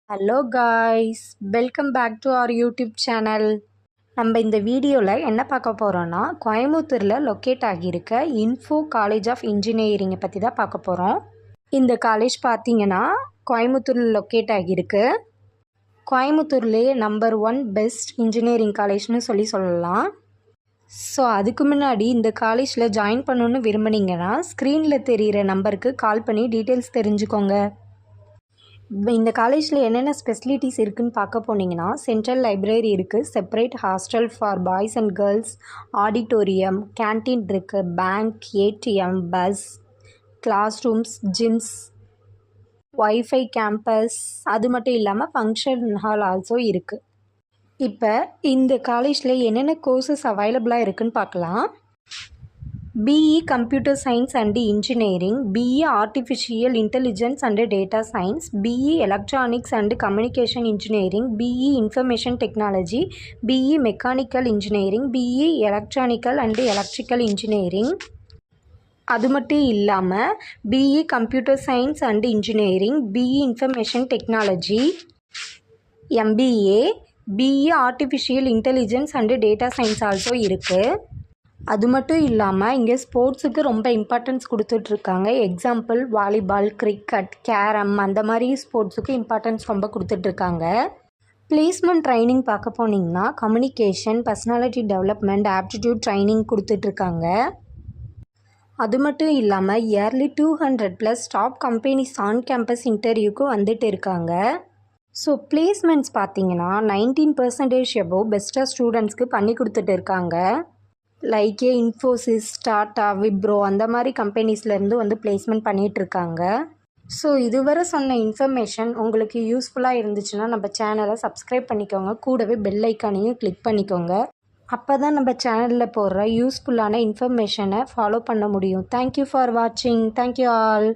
Hello guys, welcome back to our YouTube channel. நம்ம இந்த வீடியோவில் என்ன பார்க்க போகிறோன்னா, கோயம்புத்தூரில் லொக்கேட் ஆகியிருக்க இன்ஃபோ காலேஜ் ஆஃப் இன்ஜினியரிங்கை பற்றி தான் பார்க்க போகிறோம். இந்த காலேஜ் பார்த்திங்கன்னா கோயம்புத்தூரில் லொக்கேட் ஆகியிருக்கு. கோயம்புத்தூர்லேயே நம்பர் 1 பெஸ்ட் இன்ஜினியரிங் காலேஜ்னு சொல்லலாம். ஸோ அதுக்கு முன்னாடி இந்த காலேஜில் ஜாயின் பண்ணணுன்னு விரும்புனீங்கன்னா ஸ்க்ரீனில் தெரிகிற நம்பருக்கு கால் பண்ணி டீட்டெயில்ஸ் தெரிஞ்சுக்கோங்க. இந்த காலேஜில் என்னென்ன ஃபெசிலிட்டிஸ் இருக்குதுன்னு பார்க்க போனீங்கன்னா, சென்ட்ரல் லைப்ரரி இருக்குது, separate hostel for boys and girls, auditorium, canteen இருக்குது, bank, ATM, bus, class rooms, gyms, wifi campus, அது மட்டும் இல்லாமல் ஃபங்க்ஷன் ஹால் ஆல்சோ இருக்குது. இப்போ இந்த காலேஜில் என்னென்ன கோர்சஸ் அவைலபிளாக இருக்குதுன்னு பார்க்கலாம். BE Computer Science and Engineering, BE Artificial Intelligence and Data Science, BE Electronics and Communication Engineering, BE Information Technology, BE Mechanical Engineering, BE Electronical and Electrical Engineering. அது மட்டும் இல்லாமல் BE Computer Science and Engineering, BE Information Technology, MBA, BE Artificial Intelligence and Data Science also இருக்குது. அது மட்டும் இல்லாமல் இங்கே ஸ்போர்ட்ஸுக்கு ரொம்ப இம்பார்ட்டன்ஸ் கொடுத்துட்ருக்காங்க. எக்ஸாம்பிள் வாலிபால், கிரிக்கெட், கேரம், அந்த மாதிரி ஸ்போர்ட்ஸுக்கு இம்பார்ட்டன்ஸ் ரொம்ப கொடுத்துட்ருக்காங்க. பிளேஸ்மெண்ட் ட்ரைனிங் பார்க்க போனீங்கன்னா communication, personality development, aptitude training கொடுத்துட்ருக்காங்க. அது மட்டும் இல்லாமல் yearly 200+ top companies on campus இன்டர்வியூக்கு வந்துட்டு இருக்காங்க. ஸோ பிளேஸ்மெண்ட்ஸ் பார்த்தீங்கன்னா 19% எபோவ் பெஸ்ட்டாக ஸ்டூடெண்ட்ஸ்க்கு பண்ணி கொடுத்துட்டு இருக்காங்க. லைக் இன்ஃபோசிஸ், டாட்டா, விப்ரோ அந்த மாதிரி கம்பெனிஸ்லேருந்து வந்து பிளேஸ்மெண்ட் பண்ணிகிட்ருக்காங்க. ஸோ இதுவரை சொன்ன இன்ஃபர்மேஷன் உங்களுக்கு யூஸ்ஃபுல்லாக இருந்துச்சுன்னா நம்ம சேனலை சப்ஸ்கிரைப் பண்ணிக்கோங்க. கூடவே பெல் ஐக்கானையும் கிளிக் பண்ணிக்கோங்க. அப்போ தான் நம்ம சேனலில் போடுற யூஸ்ஃபுல்லான இன்ஃபர்மேஷனை ஃபாலோ பண்ண முடியும். தேங்க்யூ ஃபார் வாட்சிங். Thank you all.